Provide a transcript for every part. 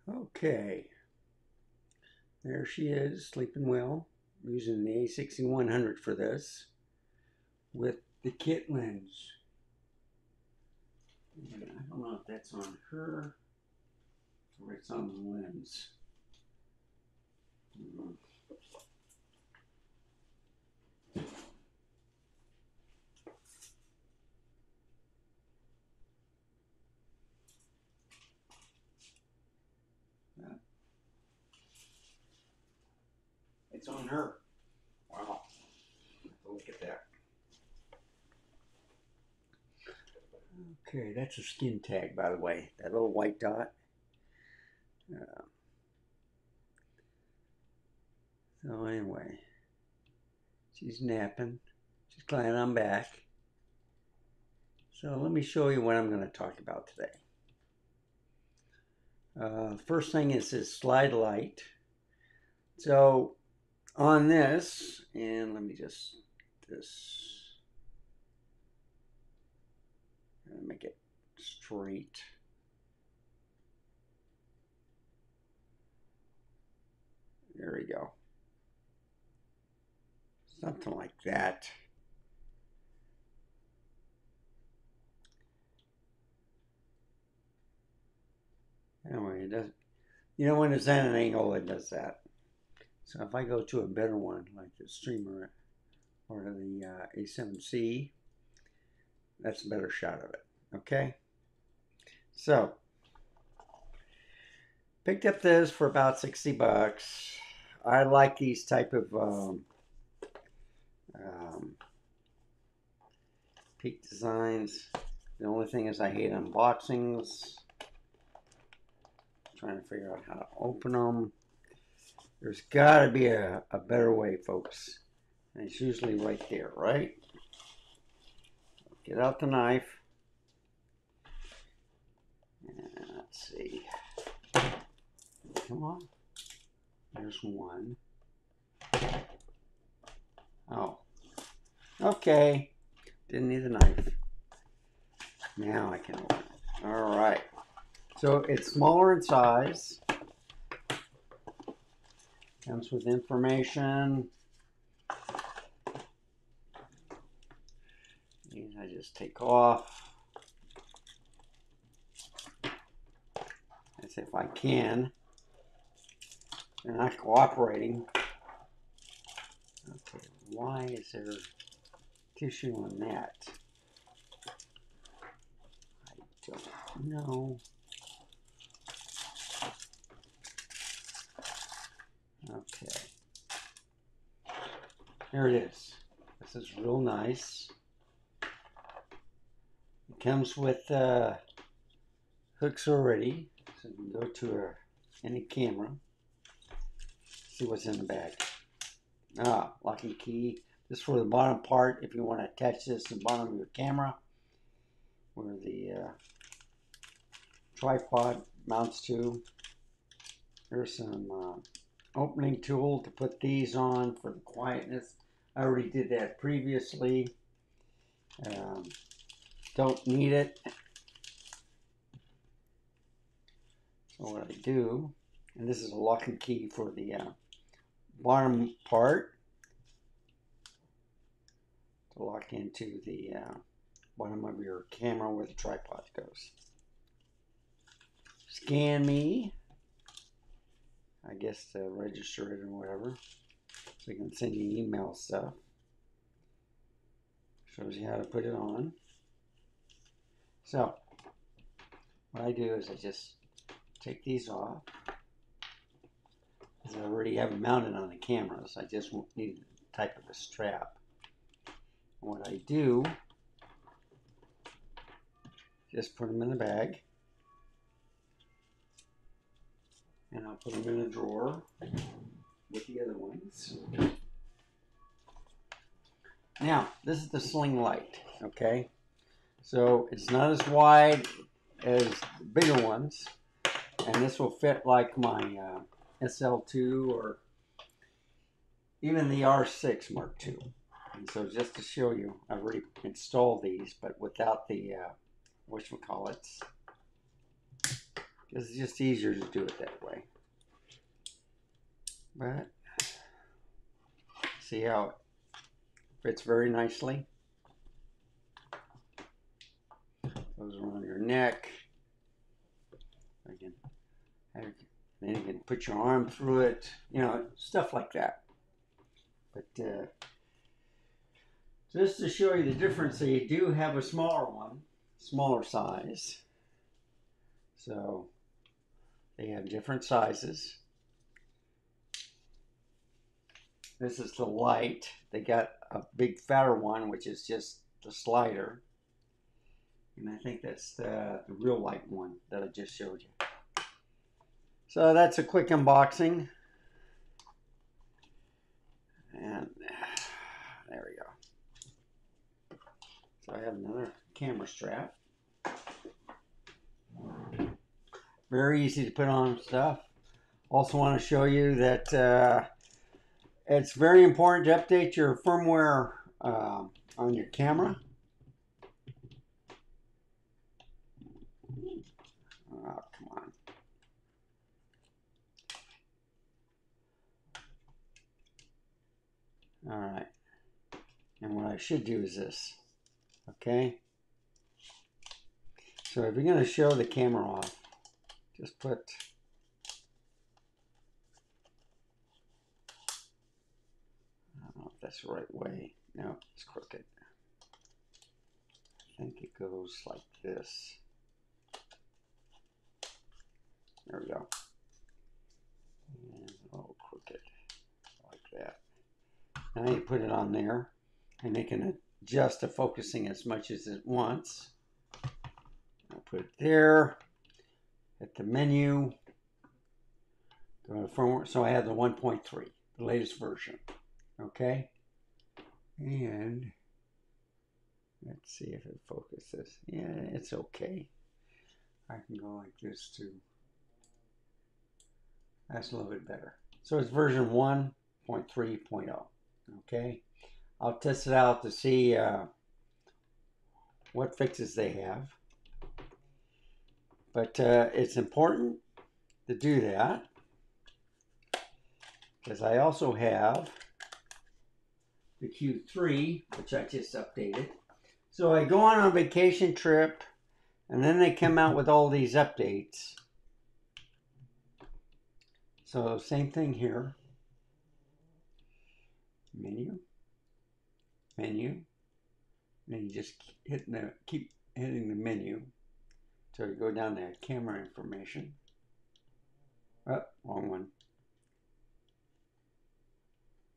Okay, there she is, sleeping well. I'm using the A6100 for this with the kit lens. And I don't know if that's on her or it's on the lens. It's on her. Wow. Look at that. Okay, that's a skin tag, by the way. That little white dot. So anyway, she's napping. She's glad I'm back. So let me show you what I'm going to talk about today. First thing is this slide light. So on this, and let me just make it straight. There we go. Something like that. Anyway, it does. You know, when it's at an angle, it does that. So if I go to a better one, like the Streamer or the A7C, that's a better shot of it. Okay. So picked up this for about 60 bucks. I like these type of Peak designs. The only thing is I hate unboxings. I'm trying to figure out how to open them. There's got to be a better way, folks. And it's usually right there, right? Get out the knife. And let's see. Come on. There's one. Oh. Okay. Didn't need the knife. Now I can open it. All right. So it's smaller in size. Comes with information. These I just take off. As if I can. They're not cooperating. Okay, why is there tissue on that? I don't know. Okay. There it is. This is real nice. It comes with hooks already. So you can go to any camera. See what's in the bag. Lock and key. This is for the bottom part if you want to attach this to the bottom of your camera where the tripod mounts to. There's some opening tool to put these on for the quietness. I already did that previously. Don't need it. So what I do, and this is a lock and key for the bottom part to lock into the bottom of your camera where the tripod goes. Scan me, I guess, to register it or whatever, so you can send you email stuff. Shows you how to put it on. So what I do is I just take these off. I already have them mounted on the cameras. I just need a type of a strap. And what I do, just put them in the bag. And I'll put them in a drawer with the other ones. Now, this is the sling light, okay? So it's not as wide as the bigger ones. And this will fit like my SL2 or even the R6 Mark II. And so just to show you, I've already installed these, but without the whatchamacallits. because it's just easier to do it that way. But see how it fits very nicely. Goes around your neck. Then you can put your arm through it, you know, stuff like that. But just to show you the difference, they do have a smaller one, smaller size. So they have different sizes. This is the light. They got a big fatter one, which is just the slider. And I think that's the real light one that I just showed you. So that's a quick unboxing. And there we go. So I have another camera strap. Very easy to put on stuff. Also want to show you that it's very important to update your firmware on your camera. Oh, come on. All right. And what I should do is this. Okay. So if you're going to show the camera off, just put I don't know if that's the right way. No, it's crooked. I think it goes like this. There we go. And a little crooked, like that. Now you put it on there, and it can adjust the focusing as much as it wants. I'll put it there. Hit the menu. Go to firmware. So I have the 1.3, the latest version. Okay. And let's see if it focuses. Yeah, it's okay. I can go like this too. That's a little bit better. So it's version 1.3.0. Okay. I'll test it out to see what fixes they have. But it's important to do that because I also have the Q3, which I just updated. So I go on a vacation trip, and then they come out with all these updates. So same thing here. Menu. Menu. And you just keep hitting the menu until you go down to camera information. Oh, wrong one.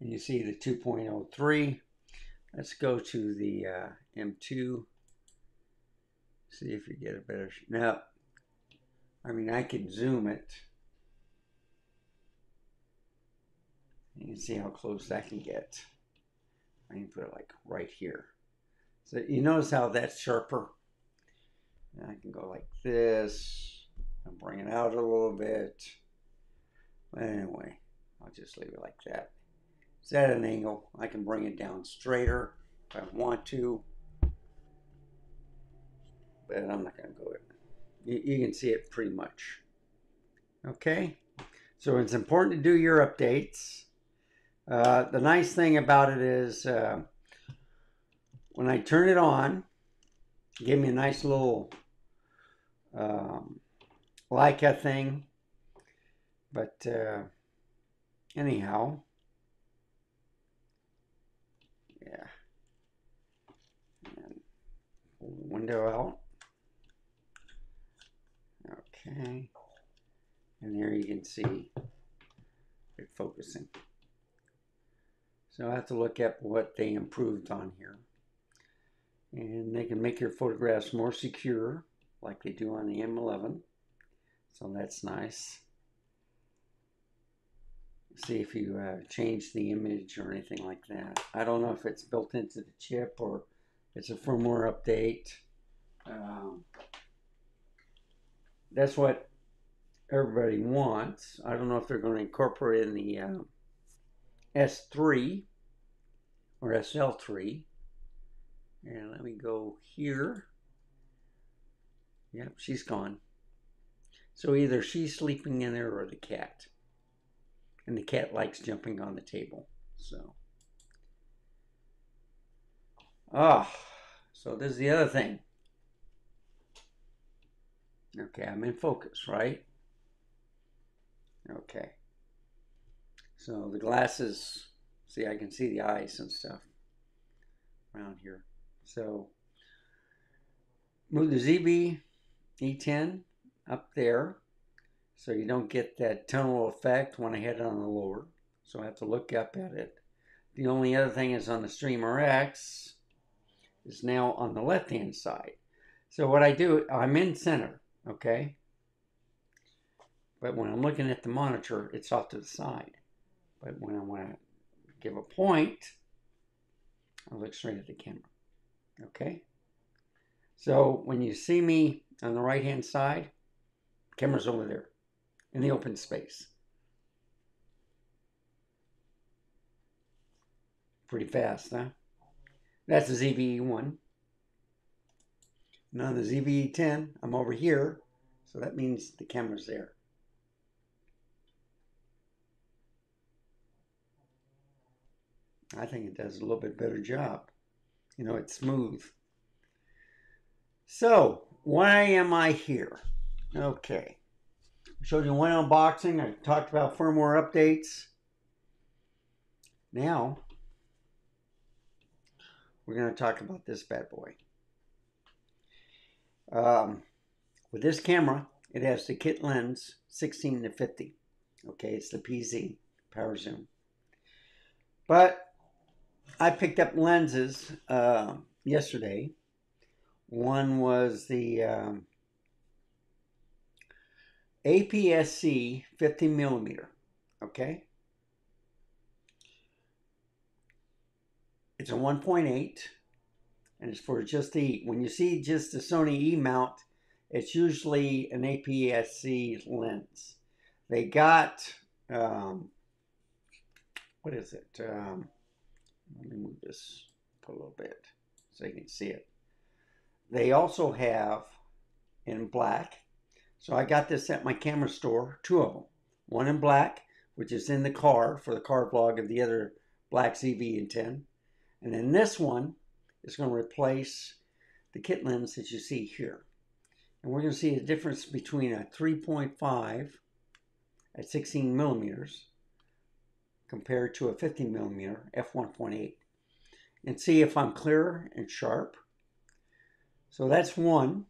And you see the 2.03. Let's go to the M2. See if you get a better. Now, I mean, I can zoom it. You can see how close that can get. I can put it like right here. So you notice how that's sharper? And I can go like this and bring it out a little bit. But anyway, I'll just leave it like that. It's at an angle. I can bring it down straighter if I want to. But I'm not going to go it. You can see it pretty much. Okay? So it's important to do your updates. The nice thing about it is when I turn it on, it gave me a nice little Leica thing. But anyhow, yeah. And pull the window out. Okay. And there you can see it focusing. So I have to look at what they improved on here. And they can make your photographs more secure, like they do on the M11. So that's nice. See if you change the image or anything like that. I don't know if it's built into the chip or it's a firmware update. That's what everybody wants. I don't know if they're going to incorporate it in the S3 or SL3. And let me go here. Yep, she's gone. So either she's sleeping in there or the cat. And the cat likes jumping on the table. So. So this is the other thing. Okay, I'm in focus, right? Okay. So the glasses, see, I can see the eyes and stuff around here. So move the ZV E10 up there so you don't get that tunnel effect when I hit it on the lower. So I have to look up at it. The only other thing is on the Streamer X is now on the left-hand side. So what I do, I'm in center, okay? But when I'm looking at the monitor, it's off to the side. But when I want to give a point, I look straight at the camera, okay? So when you see me on the right-hand side, camera's over there in the open space. Pretty fast, huh? That's the ZVE1. Now the ZVE10, I'm over here, so that means the camera's there. I think it does a little bit better job. You know, it's smooth. So, why am I here? Okay. I showed you one unboxing. I talked about firmware updates. Now, we're going to talk about this bad boy. With this camera, it has the kit lens 16 to 50. Okay, it's the PZ, power zoom. But I picked up lenses yesterday. One was the APS-C 50 millimeter. Okay, it's a 1.8, and it's for just the, when you see just the Sony E mount, it's usually an APS-C lens. They got what is it? Let me move this a little bit so you can see it. They also have in black. So I got this at my camera store, two of them. One in black, which is in the car for the car vlog of the other black ZV-10. And then this one is going to replace the kit lens that you see here. And we're going to see a difference between a 3.5 at 16 millimeters compared to a 50 millimeter f1.8, and see if I'm clear and sharp. So that's one.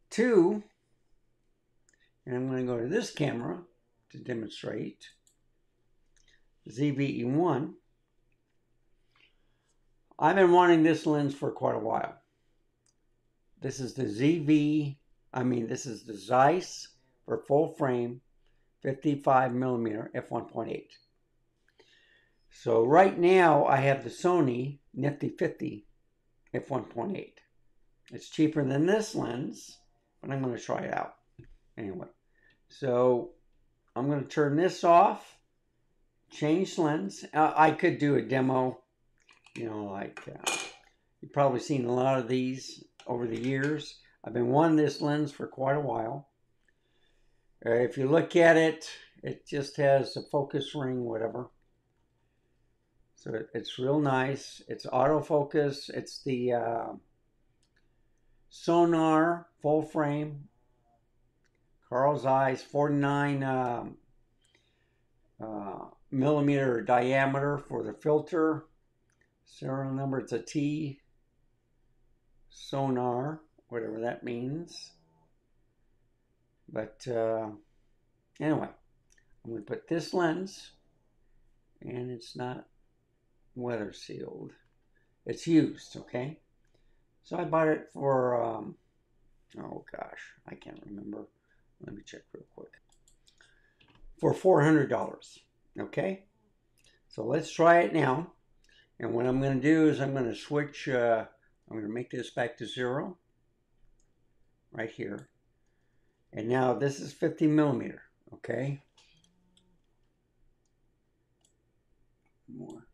Two, and I'm going to go to this camera to demonstrate ZVE1. I've been wanting this lens for quite a while. This is the this is the Zeiss for full frame 55 millimeter f1.8. So right now I have the Sony Nifty 50 f1.8. It's cheaper than this lens, but I'm going to try it out anyway. So I'm going to turn this off, change lens. I could do a demo, you know, like you've probably seen a lot of these over the years. I've been wanting this lens for quite a while. If you look at it, it just has a focus ring, whatever. So it's real nice. It's autofocus. It's the Sonar full frame. Carl Zeiss 49 millimeter diameter for the filter. Serial number, it's a T Sonar, whatever that means. But anyway, I'm going to put this lens, and it's not weather sealed. It's used, okay? So I bought it for, oh gosh, I can't remember. Let me check real quick. For $400, okay? So let's try it now. And what I'm going to do is I'm going to switch, I'm going to make this back to 0, right here. And now this is 50 millimeter, okay? More,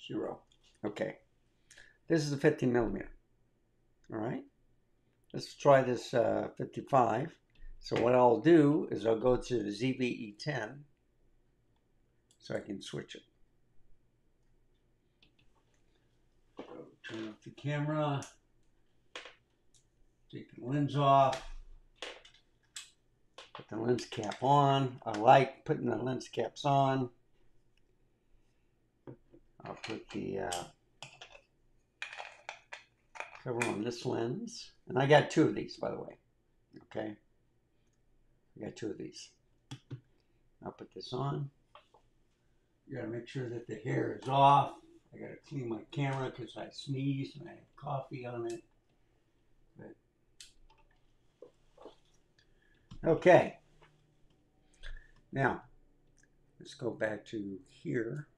0, okay. This is a 50 millimeter, all right? Let's try this 55, So what I'll do is I'll go to the ZVE10 so I can switch it. So turn off the camera, take the lens off, put the lens cap on. I like putting the lens caps on. I'll put the cover on this lens. And I got 2 of these, by the way. Okay. I got 2 of these. I'll put this on. You gotta make sure that the hair is off. I gotta clean my camera because I sneezed and I had coffee on it. But, okay. Now, let's go back to here.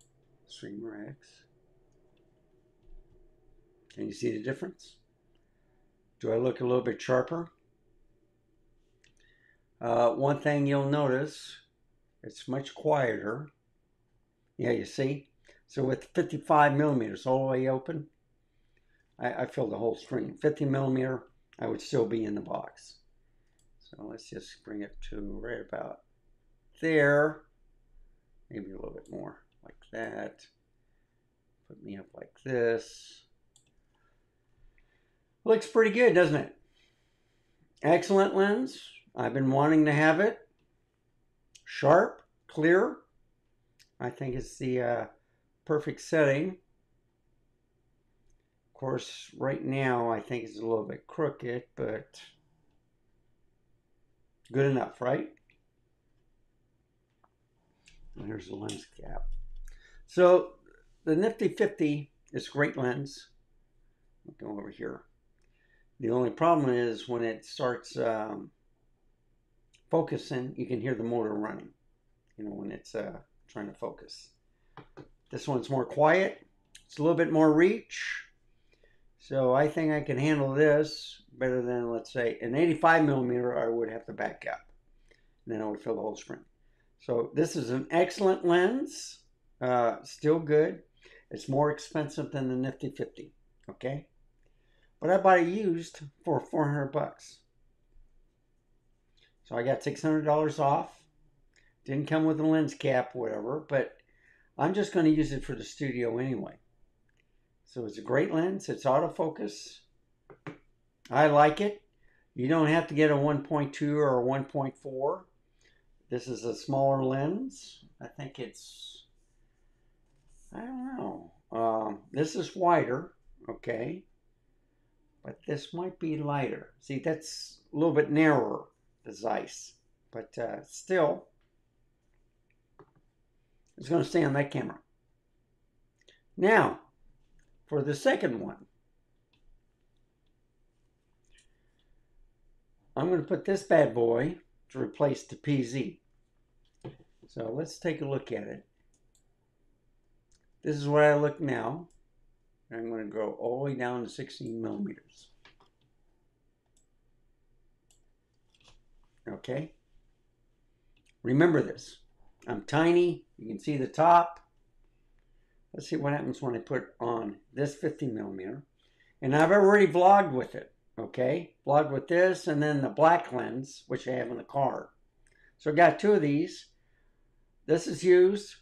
Streamer X. Can you see the difference? Do I look a little bit sharper? One thing you'll notice, it's much quieter. Yeah, you see? So with 55 millimeters all the way open, I filled the whole screen. 50 millimeter, I would still be in the box. So let's just bring it to right about there. Maybe a little bit more like that. Put me up like this. Looks pretty good, doesn't it? Excellent lens. I've been wanting to have it. Sharp, clear. I think it's the perfect setting. Of course, right now I think it's a little bit crooked, but good enough, right? And here's the lens cap. So the Nifty 50 is a great lens. I'll go over here. The only problem is when it starts focusing, you can hear the motor running, you know, when it's trying to focus. This one's more quiet. It's a little bit more reach. So I think I can handle this better than, let's say, an 85 millimeter, I would have to back up. And then I would fill the whole screen. So this is an excellent lens. Still good. It's more expensive than the Nifty 50. Okay? But I bought it used for 400 bucks. So I got $600 off. Didn't come with a lens cap or whatever, but I'm just going to use it for the studio anyway. So it's a great lens. It's autofocus. I like it. You don't have to get a 1.2 or a 1.4. This is a smaller lens. I think it's, I don't know. This is wider, okay? But this might be lighter. See, that's a little bit narrower, the Zeiss. But still, it's going to stay on that camera. Now, for the second one, I'm going to put this bad boy to replace the PZ. So let's take a look at it. This is where I look now. I'm going to go all the way down to 16 millimeters. Okay? Remember this. I'm tiny. You can see the top. Let's see what happens when I put on this 50 millimeter. And I've already vlogged with it. Okay? Vlogged with this and then the black lens, which I have in the car. So I got 2 of these. This is used.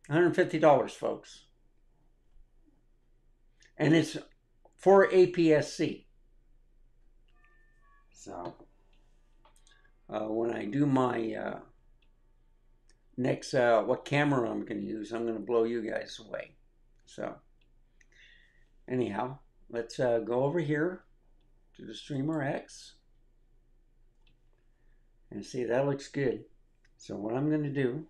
$150, folks. And it's for APS-C. So, when I do my next, what camera I'm going to use, I'm going to blow you guys away. So, anyhow, let's go over here to the Streamer X. And see, that looks good. So what I'm going to do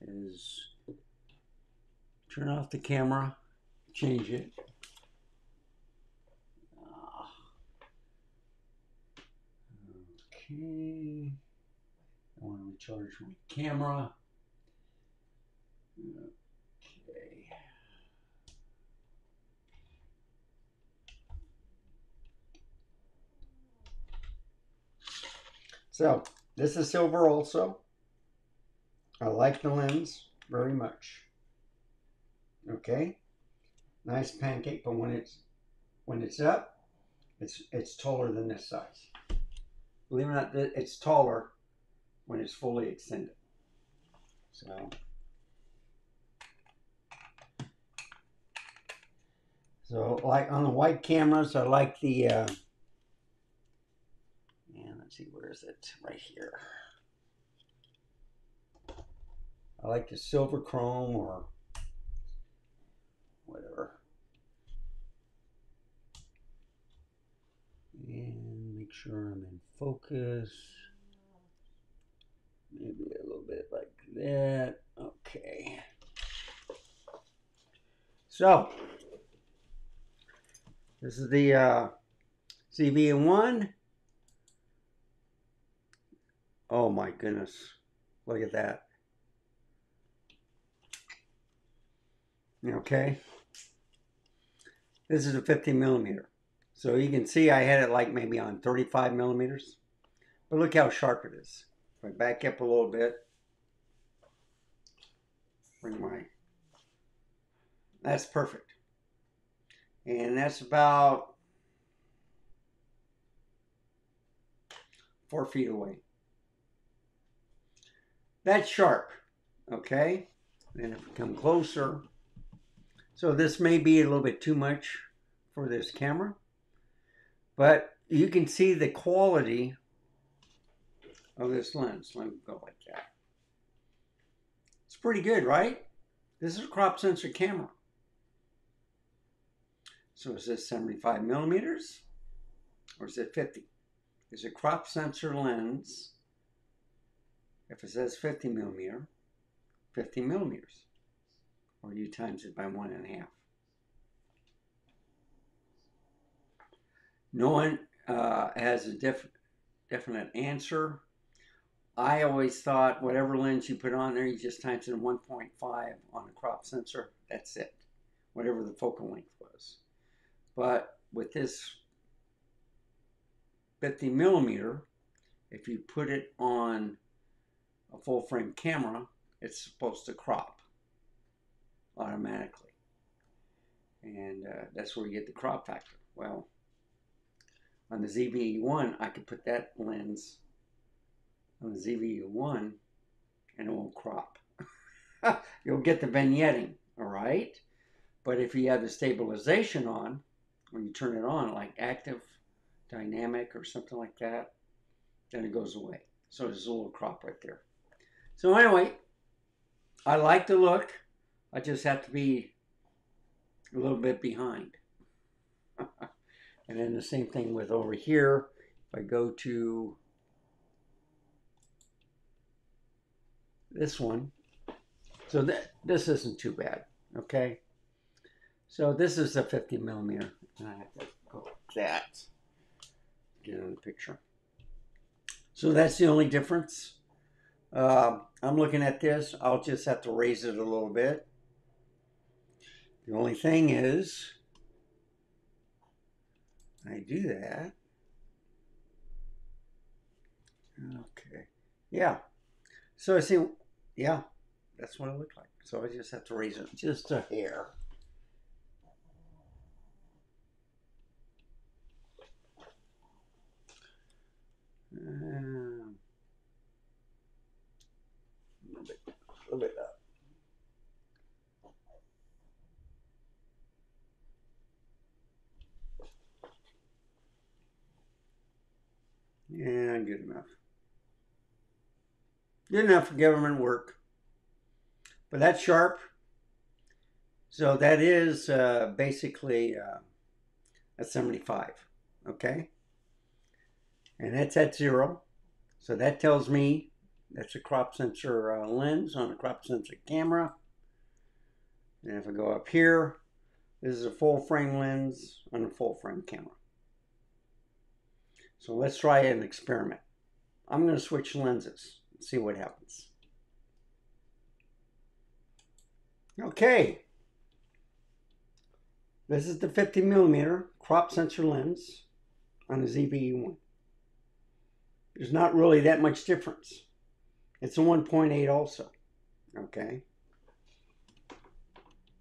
is turn off the camera, change it. Okay. I want to recharge my camera. Okay. So, this is silver also. I like the lens very much. Okay. Nice pancake, but when it's up, it's taller than this size. believe it or not, it's taller when it's fully extended. So like on the white cameras, I like the, and let's see, where is it? Right here. I like the silver chrome or whatever. And make sure I'm in focus. Maybe a little bit like that. Okay. So, this is the CV1. Oh my goodness. Look at that. Okay. This is a 50 millimeter. So you can see I had it like maybe on 35 millimeters. But look how sharp it is. If I back up a little bit. That's perfect. And that's about 4 feet away. That's sharp. Okay. Then if we come closer. So this may be a little bit too much for this camera. But you can see the quality of this lens. Let me go like that. It's pretty good, right? This is a crop sensor camera. So is this 75 millimeters or is it 50? It's a crop sensor lens. If it says 50 millimeter, 50 millimeters. Or you times it by 1.5. No one has a definite answer. I always thought whatever lens you put on there, you just times it 1.5 on a crop sensor. That's it. Whatever the focal length was. But with this 50 millimeter, if you put it on a full frame camera, it's supposed to crop automatically. And that's where you get the crop factor. Well, on the ZV-1, I could put that lens on the ZV-1 and it won't crop. You'll get the vignetting, all right? But if you have the stabilization on, when you turn it on, like active, dynamic, or something like that, then it goes away. So there's a little crop right there. So anyway, I like the look. I just have to be a little bit behind. And then the same thing with over here. If I go to this one, so this isn't too bad, okay? So this is a 50 millimeter. And I have to go like that. Get in the picture. So that's the only difference. I'm looking at this. I'll just have to raise it a little bit. The only thing is, I do that. Okay. Yeah. So I see, yeah, that's what it looked like. So I just have to raise it just a hair. A little bit up. Yeah, good enough. Good enough for government work. But that's sharp. So that is basically a 75. Okay. And that's at 0. So that tells me that's a crop sensor lens on a crop sensor camera. And if I go up here, this is a full frame lens on a full frame camera. So let's try an experiment. I'm going to switch lenses and see what happens. Okay. This is the 50 millimeter crop sensor lens on the ZV-1. There's not really that much difference. It's a 1.8 also. Okay.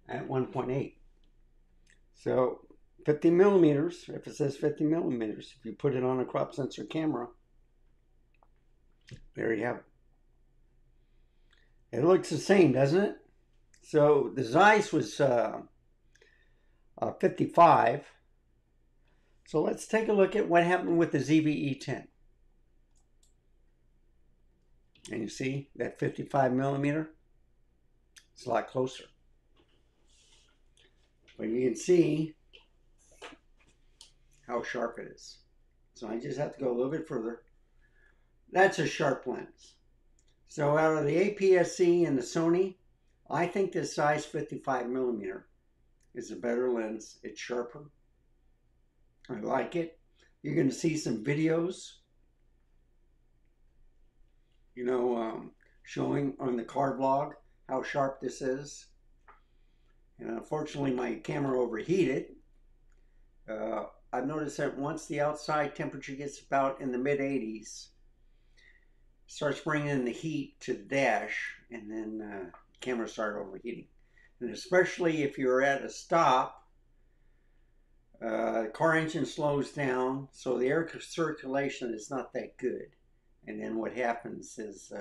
At 1.8. So 50 millimeters, if it says 50 millimeters, if you put it on a crop sensor camera, There you have it. It looks the same, doesn't it? So the Zeiss was 55. So let's take a look at what happened with the ZVE10. And you see that 55 millimeter? It's a lot closer. But you can see how sharp it is. So I just have to go a little bit further. That's a sharp lens. So out of the APS-C and the Sony, I think this Zeiss 55 millimeter is a better lens. It's sharper. I like it. You're going to see some videos, showing on the car vlog how sharp this is. And unfortunately, my camera overheated. I've noticed that once the outside temperature gets about in the mid-80s, starts bringing in the heat to the dash, and then the camera started overheating. And especially if you're at a stop, the car engine slows down, so the air circulation is not that good. And then what happens is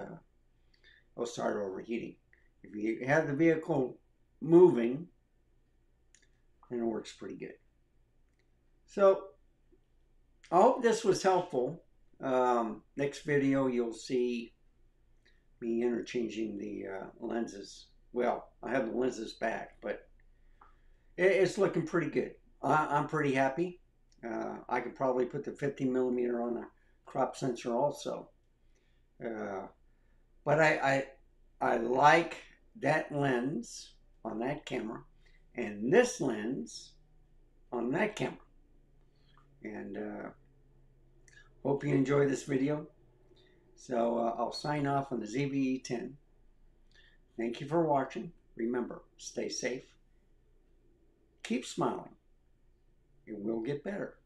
it'll start overheating. If you have the vehicle moving, then it works pretty good. So I hope this was helpful. Next video you'll see me interchanging the lenses. Well, I have the lenses back, but it's looking pretty good. I'm pretty happy. I could probably put the 50 millimeter on a crop sensor also. But I like that lens on that camera and this lens on that camera. And hope you enjoy this video. So I'll sign off on the ZVE10. Thank you for watching. Remember, stay safe. Keep smiling. It will get better.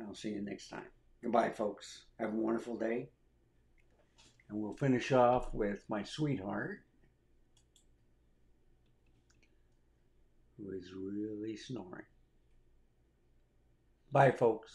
I'll see you next time. Goodbye, folks. Have a wonderful day. And we'll finish off with my sweetheart, who is really snoring. Bye, folks.